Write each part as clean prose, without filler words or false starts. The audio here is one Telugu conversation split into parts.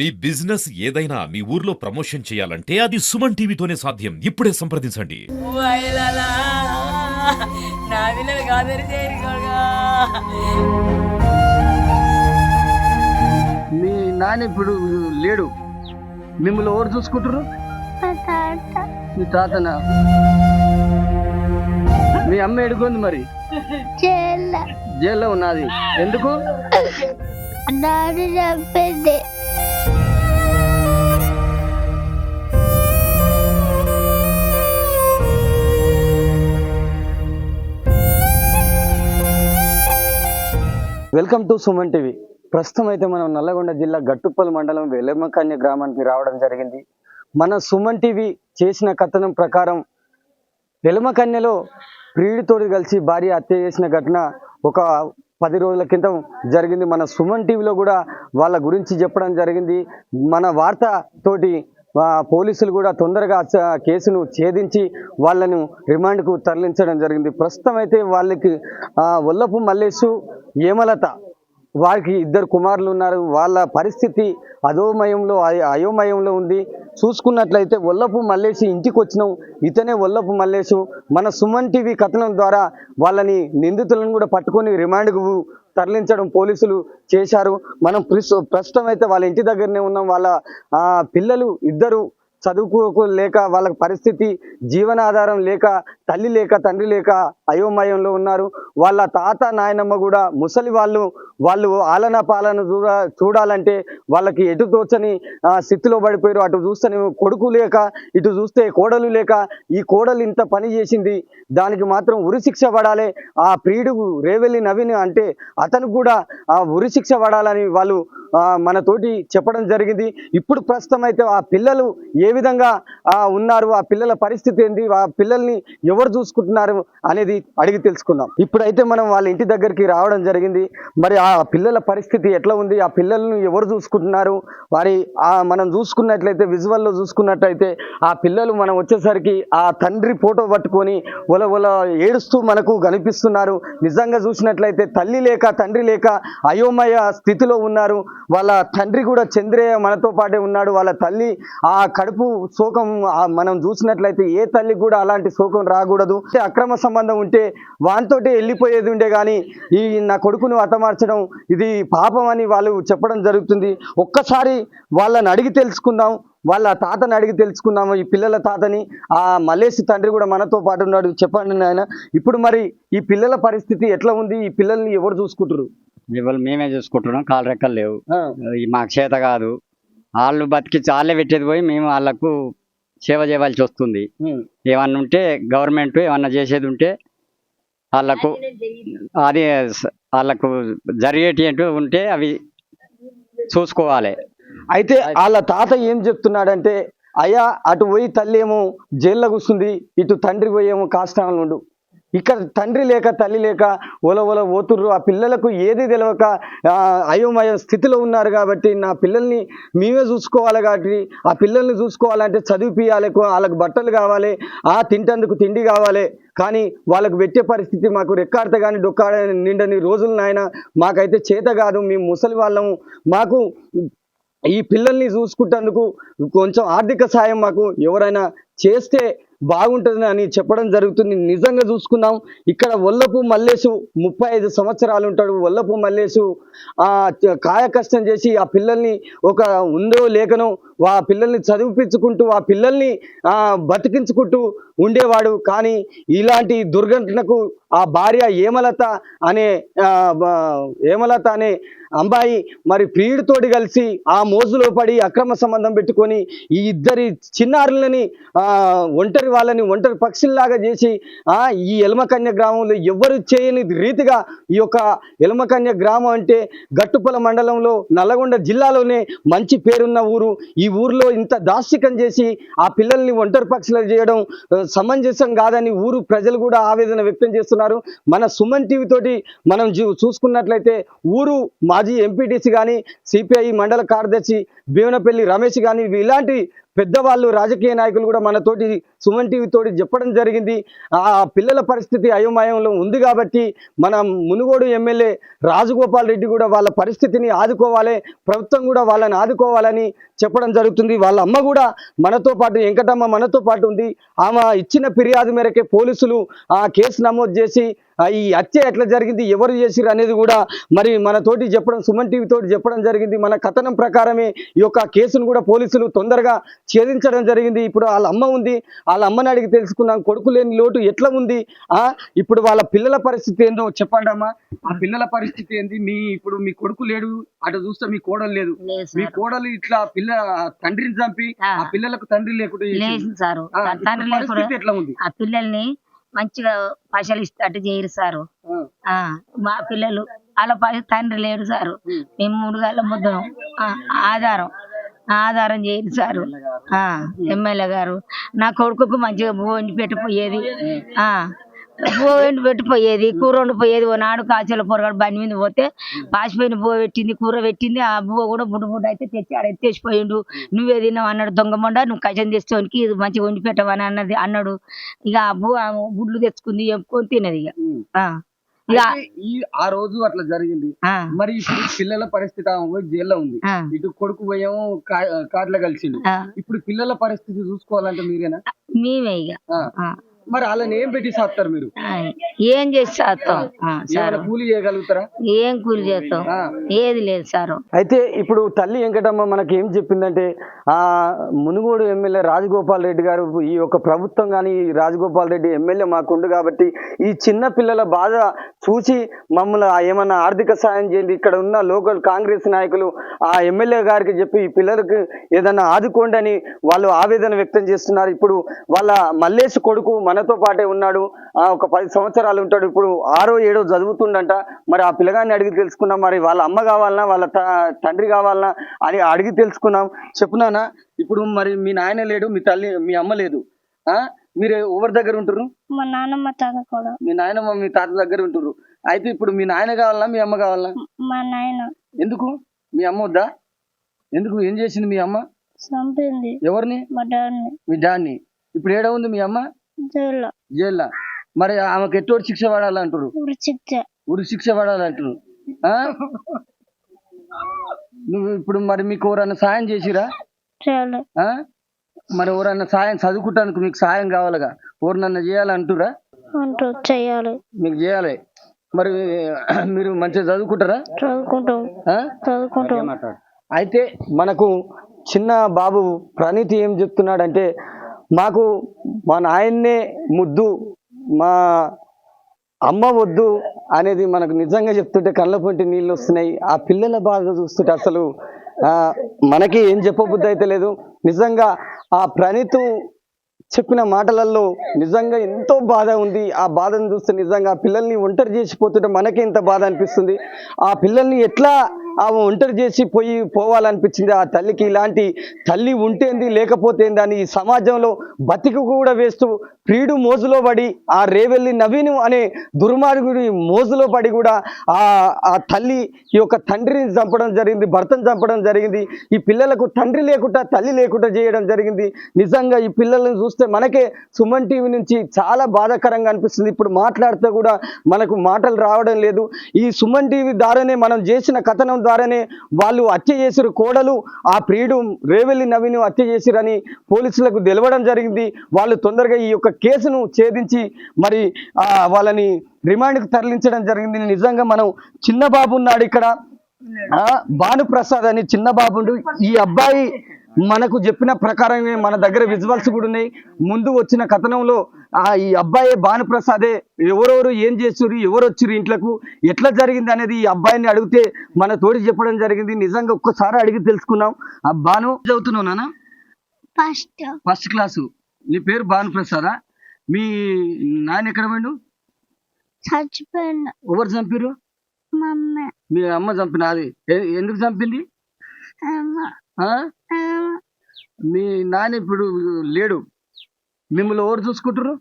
మీ బిజినెస్ ఏదైనా మీ ఊర్లో ప్రమోషన్ చేయాలంటే అది సుమన్ టీవీతోనే సాధ్యం. ఇప్పుడే సంప్రదించండి. వయలలా నా పిల్లలు కాదని చేరుకోగా మీ నాన్న ఇప్పుడు లేడు, మిమ్మల్ని ఎవరు చూసుకుంటారు? మీ తాతనా? మీ అమ్మ ఎడుకుంది మరి? జైల్లో ఉన్నది. ఎందుకు? డాడీ చెప్పింది. Welcome to Suman TV. ప్రస్తుతం అయితే మనం నల్లగొండ జిల్లా గట్టుప్పల్ మండలం వెలమకన్య గ్రామానికి రావడం జరిగింది. మన సుమన్ టీవీ చేసిన కథనం ప్రకారం వెలమకన్యలో ప్రియుడితోటి కలిసి భార్య హత్య చేసిన ఘటన ఒక 10 రోజుల క్రితం జరిగింది. మన సుమన్ టీవీలో కూడా వాళ్ళ గురించి చెప్పడం జరిగింది. మన వార్త తోటి పోలీసులు కూడా తొందరగా కేసును ఛేదించి వాళ్ళను రిమాండ్కు తరలించడం జరిగింది. ప్రస్తుతం అయితే వాళ్ళకి ఒల్లపు మల్లేషు, హేమలత, వారికి 2 కుమారులు ఉన్నారు. వాళ్ళ పరిస్థితి అయోమయంలో ఉంది. చూసుకున్నట్లయితే ఒల్లపు మల్లేషు ఇంటికి వచ్చినాం, ఇతనే ఒల్లపు మల్లేషు. మన సుమన్ టీవీ కథనం ద్వారా వాళ్ళని నిందితులను కూడా పట్టుకొని రిమాండ్కు తరలించడం పోలీసులు చేశారు. మనం ప్రస్తుతం అయితే వాళ్ళ ఇంటి దగ్గరనే ఉన్నాం. వాళ్ళ పిల్లలు 2 చదువుకోలేక వాళ్ళ పరిస్థితి జీవనాధారం లేక, తల్లి లేక తండ్రి లేక అయోమయంలో ఉన్నారు. వాళ్ళ తాత నాయనమ్మ కూడా ముసలి వాళ్ళు ఆలన పాలన చూడాలంటే వాళ్ళకి ఎటు తోచని స్థితిలో పడిపోయారు. అటు చూస్తే కొడుకు లేక, ఇటు చూస్తే కోడలు లేక, ఈ కోడలు ఇంత పని చేసింది, దానికి మాత్రం ఉరిశిక్ష పడాలి. ఆ ప్రియుడు రేవెల్లి నవీన్ అంటే అతను కూడా ఉరిశిక్ష పడాలని వాళ్ళు మనతోటి చెప్పడం జరిగింది. ఇప్పుడు ప్రస్తుతం అయితే ఆ పిల్లలు ఏ విధంగా ఉన్నారు, ఆ పిల్లల పరిస్థితి ఏంటి, ఆ పిల్లల్ని ఎవరు చూసుకుంటున్నారు అనేది అడిగి తెలుసుకుందాం. ఇప్పుడైతే మనం వాళ్ళ ఇంటి దగ్గరికి రావడం జరిగింది. మరి ఆ పిల్లల పరిస్థితి ఎట్లా ఉంది, ఆ పిల్లల్ని ఎవరు చూసుకుంటున్నారు, వారి మనం చూసుకున్నట్లయితే విజువల్లో చూసుకున్నట్లయితే ఆ పిల్లలు మనం వచ్చేసరికి ఆ తండ్రి ఫోటో పట్టుకొని ఒల ఏడుస్తూ మనకు కనిపిస్తున్నారు. నిజంగా చూసినట్లయితే తల్లి లేక తండ్రి లేక అయోమయ స్థితిలో ఉన్నారు. వాళ్ళ తండ్రి కూడా చంద్రయ్య మనతో పాటే ఉన్నాడు. వాళ్ళ తల్లి ఆ కడుపు శోకం మనం చూసినట్లయితే ఏ తల్లి కూడా అలాంటి శోకం రాకూడదు. అక్రమ సంబంధం ఉంటే వానితోటి వెళ్ళిపోయేది ఉండే, కానీ ఈ నా కొడుకును హతమార్చడం ఇది పాపం అని వాళ్ళు చెప్పడం జరుగుతుంది. ఒక్కసారి వాళ్ళని అడిగి తెలుసుకుందాం, వాళ్ళ తాతని అడిగి తెలుసుకుందాము, ఈ పిల్లల తాతని. ఆ మల్లేష్ తండ్రి కూడా మనతో పాటు ఉన్నాడు. చెప్పండి నాయన, ఇప్పుడు మరి ఈ పిల్లల పరిస్థితి ఎట్లా ఉంది, ఈ పిల్లల్ని ఎవరు చూసుకుంటారు? ఇవాళ మేమే చూసుకుంటున్నాం, కాలు రెక్కలు లేవు, మాకు చేత కాదు. వాళ్ళు బతికించి వాళ్ళే పెట్టేది పోయి మేము వాళ్ళకు సేవ చేయవలసి వస్తుంది. ఏమన్నా ఉంటే గవర్నమెంట్ ఏమన్నా చేసేది ఉంటే వాళ్ళకు అది వాళ్ళకు జరిగేటి ఉంటే అవి చూసుకోవాలి. అయితే వాళ్ళ తాత ఏం చెప్తున్నాడంటే, అయ్యా అటు పోయి తల్లి ఏమో జైల్లో కూర్చుంది, ఇటు తండ్రి పోయేమో కాష్టాలు ఉండు. ఇక్కడ తండ్రి లేక తల్లి లేక ఒల పోతుర్రు. ఆ పిల్లలకు ఏది తెలియక అయోమయ స్థితిలో ఉన్నారు. కాబట్టి నా పిల్లల్ని మేమే చూసుకోవాలి. కాబట్టి ఆ పిల్లల్ని చూసుకోవాలంటే చదివిపియాలి, వాళ్ళకు బట్టలు కావాలి, తింటందుకు తిండి కావాలి. కానీ వాళ్ళకు పెట్టే పరిస్థితి మాకు రెక్కాడత కానీ డొక్కాడ నిండని రోజులు నాయన, మాకైతే చేత కాదు. మేము ముసలి వాళ్ళము, మాకు ఈ పిల్లల్ని చూసుకుంటేందుకు కొంచెం ఆర్థిక సాయం మాకు ఎవరైనా చేస్తే బాగుంటుంది అని చెప్పడం జరుగుతుంది. నిజంగా చూసుకున్నాం, ఇక్కడ ఒల్లపు మల్లేషు 35 సంవత్సరాలు ఉంటాడు. ఒల్లపు మల్లేషు కాయ కష్టం చేసి ఆ పిల్లల్ని ఒక ఉందో లేకనో ఆ పిల్లల్ని చదివిపించుకుంటూ ఆ పిల్లల్ని బతికించుకుంటూ ఉండేవాడు. కానీ ఇలాంటి దుర్ఘటనకు ఆ భార్య హేమలత అనే అమ్మాయి మరి ప్రియుడితోటి కలిసి ఆ మోజులో పడి అక్రమ సంబంధం పెట్టుకొని ఈ 2 చిన్నారులని ఒంటరి పక్షుల్లాగా చేసి ఈ ఎలమకన్య గ్రామంలో ఎవరు చేయని రీతిగా ఈ యొక్క ఎలమకన్య గ్రామం అంటే గట్టుప్పల మండలంలో నల్లగొండ జిల్లాలోనే మంచి పేరున్న ఊరు. ఈ ఊరిలో ఇంత దాష్టికం చేసి ఆ పిల్లల్ని ఒంటరి పక్షులు చేయడం సమంజసం కాదని ఊరు ప్రజలు కూడా ఆవేదన వ్యక్తం చేస్తున్నారు. మన సుమన్ టీవీ తోటి మనం చూసుకున్నట్లయితే ఊరు మాజీ ఎంపీటీసీ కానీ, సిపిఐ మండల కార్యదర్శి భీవనపల్లి రమేష్ కానీ ఇలాంటి పెద్దవాళ్ళు రాజకీయ నాయకులు కూడా మనతోటి సుమన్ టీవీ తోటి చెప్పడం జరిగింది. ఆ పిల్లల పరిస్థితి అయోమయంలో ఉంది కాబట్టి మన మునుగోడు ఎమ్మెల్యే రాజగోపాల్ రెడ్డి కూడా వాళ్ళ పరిస్థితిని ఆదుకోవాలి, ప్రభుత్వం కూడా వాళ్ళని ఆదుకోవాలని చెప్పడం జరుగుతుంది. వాళ్ళ అమ్మ కూడా మనతో పాటు, వెంకటమ్మ మనతో పాటు ఉంది. ఆమె ఇచ్చిన ఫిర్యాదు మేరకే పోలీసులు ఆ కేసు నమోదు చేసి ఈ హత్య ఎట్లా జరిగింది, ఎవరు చేసిరు అనేది కూడా మరి మనతోటి చెప్పడం, సుమన్ టీవీ తోటి చెప్పడం జరిగింది. మన కథనం ప్రకారమే ఈ యొక్క కేసును కూడా పోలీసులు తొందరగా ఛేదించడం జరిగింది. ఇప్పుడు వాళ్ళ అమ్మ ఉంది, వాళ్ళ అమ్మని అడిగి తెలుసుకున్నాం కొడుకు లేని లోటు ఎట్లా ఉంది, ఇప్పుడు వాళ్ళ పిల్లల పరిస్థితి ఏందో చెప్పండి అమ్మా. ఆ పిల్లల పరిస్థితి ఏంది? ఇప్పుడు మీ కొడుకు లేడు, అటు చూస్తే మీ కోడలు లేదు, మీ కోడలు ఇట్లా తండ్రిని చంపి ఆ పిల్లలకు తండ్రి లేకుండా ఎట్లా ఉంది? ఆ పిల్లల్ని మంచిగా పైసలు ఇస్తట్టు చేయరు సారు. మా పిల్లలు వాళ్ళ తండ్రి లేడు సారు. మేము 3 గంటల ముద్దరం ఆధారం చేయరు సారు. ఎమ్మెల్యే గారు నా కొడుకుకు మంచిగా భూ వండి పెట్టిపోయేది, కూర వండిపోయేది. ఓ నాడు కాచల పొరగాడు బండి మీద పోతే పాసిపోయిన బువ్వ పెట్టింది, కూర పెట్టింది. ఆ బువ్వ కూడా బుడ్డ అయితే తెచ్చి ఆడ ఎత్తేసిపోయిండు. నువ్వే తిన్నావు అన్నాడు. దొంగమండ నువ్వు కషం తెచ్చుకోనికి ఇది మంచిగా వండి పెట్టవని అన్నాడు. ఇక ఆ బువ్వ గుడ్లు తెచ్చుకుంది, ఎంపుకొని తినది. ఇక ఆ రోజు అట్లా జరిగింది. మరి ఇప్పుడు పిల్లల పరిస్థితి జైల్లో ఉంది, ఇటు కొడుకు పోయేమో కాట్ల కలిసిండు. ఇప్పుడు పిల్లల పరిస్థితి చూసుకోవాలంటే మీరేనా? మేమే ఇక మరి వాళ్ళని ఏం పెట్టి సాస్తారు మీరు? ఏం చేసి చేస్తాం సార్? కూలి చేయగలుగుతారా? ఏం కూలి చేస్తాం? ఏది లేదు సార్. అయితే ఇప్పుడు తల్లి వెంకటమ్మ మనకి ఏం చెప్పిందంటే, ఆ మునుగోడు ఎమ్మెల్యే రాజగోపాల్ రెడ్డి గారు, ఈ యొక్క ప్రభుత్వం కానీ రాజగోపాల్ రెడ్డి ఎమ్మెల్యే మాకుండు కాబట్టి ఈ చిన్న పిల్లల బాధ చూసి మమ్మల్ని ఏమన్నా ఆర్థిక సాయం చేయండి, ఇక్కడ ఉన్న లోకల్ కాంగ్రెస్ నాయకులు ఆ ఎమ్మెల్యే గారికి చెప్పి ఈ పిల్లలకు ఏదన్నా ఆదుకోండి అని వాళ్ళు ఆవేదన వ్యక్తం చేస్తున్నారు. ఇప్పుడు వాళ్ళ మల్లేష్ కొడుకు మనతో పాటే ఉన్నాడు, ఒక 10 సంవత్సరాలు ఉంటాడు. ఇప్పుడు 6వ 7వ చదువుతుండంట. మరి ఆ పిల్లగాన్ని అడిగి తెలుసుకున్నాం, మరి వాళ్ళ అమ్మ కావాలన్నా వాళ్ళ తండ్రి కావాలన్నా అని అడిగి తెలుసుకున్నాం. చెప్పునానా, ఇప్పుడు మరి మీ నాయన లేడు, మీ తల్లి మీ అమ్మ లేదు, మీరు ఎవరి దగ్గర ఉంటురు? మా నాన్నమ్మ తాత కూడా. మీ నాయనమ్మ మీ తాత దగ్గర ఉంటురు. అయితే ఇప్పుడు మీ నాయన కావాలన్నా మీ అమ్మ కావాలన్నా? మా నాయన. ఎందుకు? మీ అమ్మ వద్దా? ఎందుకు? ఏం చేసింది మీ అమ్మ? చంపింది. ఎవరిని? మా డాడీని. మీ డాడీని. ఇప్పుడు ఏడ ఉంది మీ అమ్మ? జైల్లో. మరి ఆమెకు ఎట్టోటి శిక్ష పడాలంటారు? ఉరి శిక్ష పడాలంటారు. నువ్వు ఇప్పుడు మరి మీకు ఎవరన్నా సాయం చేసిరా? మరి ఎవరన్నా సాయం చదువుకుంటానికి మీకు సాయం కావాలిగా, ఎవరినన్నా చేయాలంటురా? చేయాలి, మీకు చేయాలి. మరి మీరు మంచిగా చదువుకుంటారా? చదువుకుంటాం. అయితే మనకు చిన్న బాబు ప్రణీత్ ఏం చెప్తున్నాడంటే, మాకు మా నాయన్నే ముద్దు, మా అమ్మ వద్దు అనేది మనకు నిజంగా చెప్తుంటే కళ్ళ పొంటి నీళ్ళు వస్తున్నాయి. ఆ పిల్లల బాధ చూస్తుంటే అసలు మనకి ఏం చెప్పబుద్ధి అయితే లేదు. నిజంగా ఆ ప్రణీత్ చెప్పిన మాటలలో నిజంగా ఎంతో బాధ ఉంది. ఆ బాధను చూస్తే నిజంగా ఆ పిల్లల్ని ఒంటరి చేసిపోతుంటే మనకి ఎంత బాధ అనిపిస్తుంది. ఆ పిల్లల్ని ఎట్లా ఒంటరి చేసి పోవాలనిపించింది ఆ తల్లికి. ఇలాంటి తల్లి ఉంటేంది లేకపోతేంది అని ఈ సమాజంలో బతికి కూడా వేస్తూ ప్రియుడు మోజులో పడి, ఆ రేవెల్లి నవీను అనే దుర్మార్గుడి మోజులో పడి కూడా ఆ తల్లి ఈ యొక్క తండ్రిని చంపడం జరిగింది, భర్తను చంపడం జరిగింది. ఈ పిల్లలకు తండ్రి లేకుండా తల్లి లేకుండా చేయడం జరిగింది. నిజంగా ఈ పిల్లలను చూస్తే మనకే సుమన్ టీవీ నుంచి చాలా బాధాకరంగా అనిపిస్తుంది. ఇప్పుడు మాట్లాడితే కూడా మనకు మాటలు రావడం లేదు. ఈ సుమన్ టీవీ ద్వారానే, మనం చేసిన కథనం ద్వారానే వాళ్ళు హత్య చేసిరు, కోడలు ఆ ప్రియుడు రేవెల్లి నవీను హత్య చేసిరని పోలీసులకు తెలవడం జరిగింది. వాళ్ళు తొందరగా ఈ యొక్క కేసును ఛేదించి మరి వాళ్ళని రిమాండ్కు తరలించడం జరిగింది. నిజంగా మనం చిన్న బాబు ఉన్నాడు ఇక్కడ, భానుప్రసాద్ అని చిన్న బాబుండు. ఈ అబ్బాయి మనకు చెప్పిన ప్రకారమే మన దగ్గర విజువల్స్ కూడా ఉన్నాయి. ముందు వచ్చిన కథనంలో ఈ అబ్బాయి భానుప్రసాదే. ఎవరెవరు ఏం చేస్తున్నారు, ఎవరు వచ్చారు ఇంట్లోకి, ఎట్లా జరిగింది అనేది ఈ అబ్బాయిని అడిగితే మన తోడి చెప్పడం జరిగింది. నిజంగా ఒక్కసారి అడిగి తెలుసుకున్నాం. ఆ భాను చదువుతున్నావు నాన్న? First class. నీ పేరు భానుప్రసాదా? మీ నాన్న ఎక్కడ పోయిండు? చచ్చిపోయిండు. ఎవరు చంపారు? మీ అమ్మ చంపిన. అది ఎందుకు చంపింది? మీ నాన్న ఇప్పుడు లేడు, మిమ్మల్ని ఎవరు చూసుకుంటారు?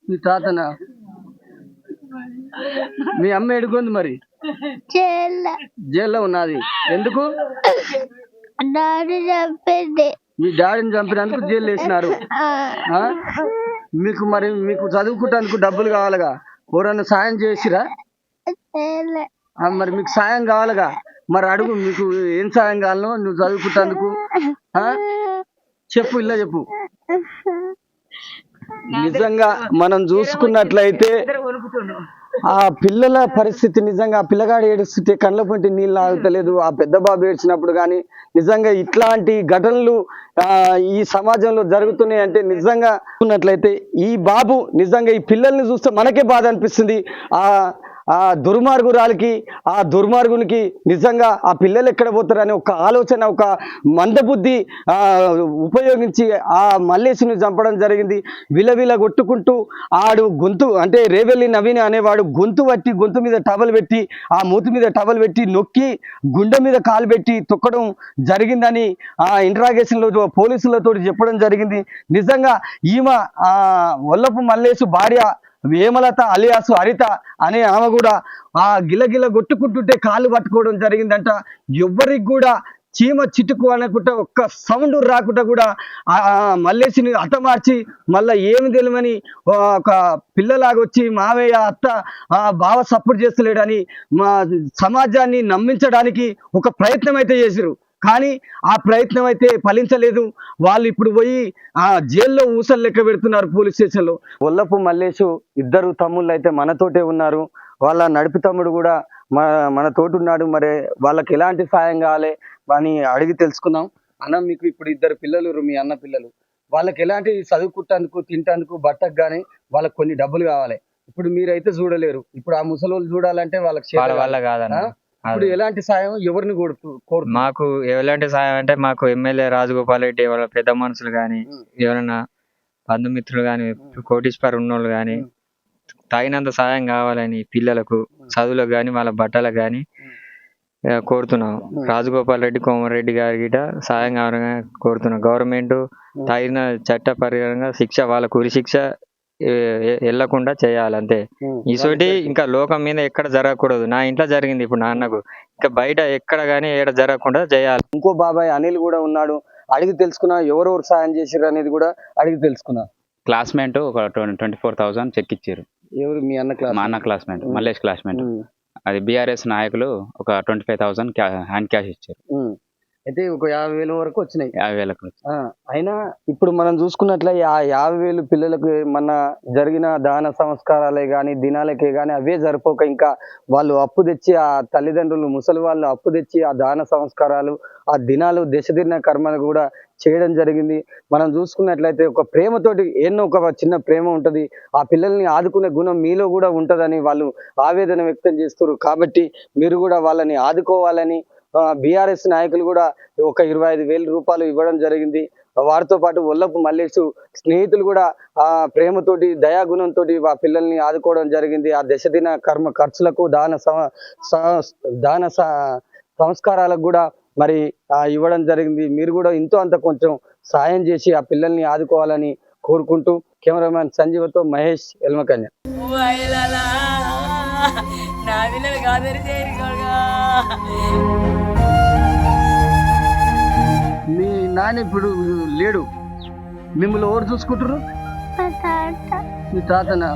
మీ తాతనా? మీ అమ్మ ఎడుకుంది మరి? జైల్లో ఉన్నది. ఎందుకు? డాడీ చంపింది. మీ డాడీని చంపినందుకు జైలు వేసినారు. ఆ? మీకు చదువుకుంటానికి డబ్బులు కావాలిగా, ఎవరన్నా సాయం చేసిరా? మరి మీకు సాయం కావాలిగా, మరి అడుగు, మీకు ఏం సాయం కావాలనో నువ్వు చదువుకుంటానికి. చెప్పు, ఇలా చెప్పు. నిజంగా మనం చూసుకున్నట్లయితే ఆ పిల్లల పరిస్థితి, నిజంగా ఆ పిల్లగాడు ఏడుస్తుంటే కళ్ళ పొంటి నీళ్ళు ఆగుతలేదు. ఆ పెద్ద బాబు ఏడ్చినప్పుడు కానీ నిజంగా ఇట్లాంటి ఘటనలు ఈ సమాజంలో జరుగుతున్నాయి అంటే నిజంగా ఉన్నట్లయితే ఈ బాబు నిజంగా ఈ పిల్లల్ని చూస్తే మనకే బాధ అనిపిస్తుంది. ఆ దుర్మార్గురాలకి, ఆ దుర్మార్గునికి నిజంగా ఆ పిల్లలు ఎక్కడ పోతారని ఒక ఆలోచన, ఒక మందబుద్ధి ఉపయోగించి ఆ మల్లేశుని చంపడం జరిగింది. విలవిల కొట్టుకుంటూ ఆడు గొంతు, అంటే రేవెల్లి నవీన్ అనేవాడు గొంతు మీద టవల్ పెట్టి, ఆ మూతి మీద టవల్ పెట్టి నొక్కి గుండె మీద కాలు పెట్టి తొక్కడం జరిగిందని ఆ ఇంట్రాగేషన్లో పోలీసులతో చెప్పడం జరిగింది. నిజంగా ఈమె వల్లపు మల్లేశు భార్య వేమలత అలియాసు హరిత అనే ఆమె కూడా ఆ గిలగిల కొట్టుకుంటుంటే కాళ్ళు పట్టుకోవడం జరిగిందంట. ఎవరికి కూడా చీమ చిటుకు అనకుండా ఒక్క సౌండ్ రాకుండా కూడా ఆ మల్లేసిని హతమార్చి మళ్ళీ ఏమి తెలియమని ఒక పిల్లలాగా వచ్చి మావయ్య అత్త బావ సపోర్ట్ చేస్తలేడని మా సమాజాన్ని నమ్మించడానికి ఒక ప్రయత్నం అయితే చేసిరు. కానీ ఆ ప్రయత్నం అయితే ఫలించలేదు. వాళ్ళు ఇప్పుడు పోయి ఆ జైల్లో ఊసలు లెక్క పెడుతున్నారు పోలీస్ స్టేషన్లో. వల్లపు మల్లేశు ఇద్దరు తమ్ముళ్ళు అయితే మనతోటే ఉన్నారు. వాళ్ళ నడిపి తమ్ముడు కూడా మన తోటి ఉన్నాడు. మరి వాళ్ళకి ఎలాంటి సాయం కావాలి అని అడిగి తెలుసుకుందాం. అన్న, మీకు ఇప్పుడు ఇద్దరు పిల్లలు, మీ అన్న పిల్లలు, వాళ్ళకి ఎలాంటి చదువుకుంటానికి, తింటానికి, బట్టకు కానీ వాళ్ళకి కొన్ని డబ్బులు కావాలి. ఇప్పుడు మీరైతే చూడలేరు. ఇప్పుడు ఆ ముసలోళ్ళు చూడాలంటే వాళ్ళకి వల్ల కాదన్న. ఇప్పుడు ఎలాంటి సాయం ఎవరిని కోరుతూ? మాకు ఎలాంటి సాయం అంటే మాకు ఎమ్మెల్యే రాజగోపాల్ రెడ్డి వాళ్ళ పెద్ద మనుషులు కానీ, ఎవరైనా బంధుమిత్రులు కానీ, కోటీశ్వరు ఉన్నోళ్ళు కానీ తగినంత సాయం కావాలని పిల్లలకు చదువులకు కానీ వాళ్ళ బట్టలకు కానీ కోరుతున్నాం. రాజగోపాల్ రెడ్డి, కోమరెడ్డి గారి గిట సాయం కావాలని కోరుతున్నాం. గవర్నమెంట్ తగిన చట్ట పరిహారంగా శిక్ష, వాళ్ళకు ఉరి శిక్ష వెళ్ళకుండా చేయాలి అంతే. ఇసోటి ఇంకా లోకం మీద ఎక్కడ జరగకూడదు. నా ఇంట్లో జరిగింది, ఇప్పుడు నాన్నకు ఇంకా బయట ఎక్కడ కానీ ఏడ జరగకుండా చేయాలి. ఇంకో బాబాయ్ అనిల్ కూడా ఉన్నాడు, అడిగి తెలుసుకున్నా ఎవరెవరు సాయం చేసారు అనేది కూడా అడిగి తెలుసుకున్నా. క్లాస్మేట్ ఒక 24,000 చెక్ ఇచ్చారు. ఎవరు? మీ అన్న క్లాస్? మా అన్న క్లాస్మేట్, మల్లేష్ క్లాస్మేట్. అది బీఆర్ఎస్ నాయకులు ఒక 25,000 హ్యాండ్ క్యాష్ ఇచ్చారు. అయితే ఒక 50,000 వరకు వచ్చినాయి. 50,000 అయినా ఇప్పుడు మనం చూసుకున్నట్లే ఆ 50,000 పిల్లలకు మన జరిగిన దాన సంస్కారాలే కానీ, దినాలకే కానీ అవే సరిపోక ఇంకా వాళ్ళు అప్పు తెచ్చి, ఆ తల్లిదండ్రులు ముసలి వాళ్ళు అప్పు తెచ్చి ఆ దాన సంస్కారాలు, ఆ దినాలు, దశదిన కర్మలు కూడా చేయడం జరిగింది. మనం చూసుకున్నట్లయితే ఒక ప్రేమతోటి, ఎన్నో ఒక చిన్న ప్రేమ ఉంటుంది, ఆ పిల్లల్ని ఆదుకునే గుణం మీలో కూడా ఉంటుందని వాళ్ళు ఆవేదన వ్యక్తం చేస్తారు. కాబట్టి మీరు కూడా వాళ్ళని ఆదుకోవాలని బీఆర్ఎస్ నాయకులు కూడా ఒక 25,000 రూపాయలు ఇవ్వడం జరిగింది. వారితో పాటు వల్లపు మల్లేశు స్నేహితులు కూడా ఆ ప్రేమతోటి, దయాగుణంతో ఆ పిల్లల్ని ఆదుకోవడం జరిగింది. ఆ దశదిన కర్మ ఖర్చులకు, దాన సంస్కారాలకు కూడా మరి ఇవ్వడం జరిగింది. మీరు కూడా ఇంతో అంత కొంచెం సాయం చేసి ఆ పిల్లల్ని ఆదుకోవాలని కోరుకుంటూ కెమెరామ్యాన్ సంజీవతో మహేష్, ఎల్మకన్య. మీ నాన్న ఇప్పుడు లేడు, మిమ్మల్ని ఎవరు చూసుకుంటారు? మీ తాతనా?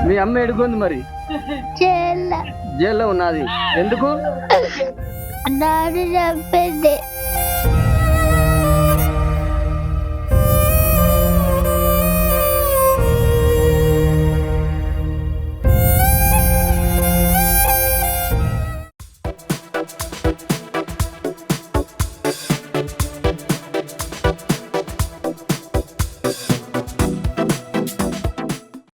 మీ అమ్మ ఎడుకుంది మరి? జైల్లో జైల్లో ఉన్నది. ఎందుకు? డాడీ చంపింది.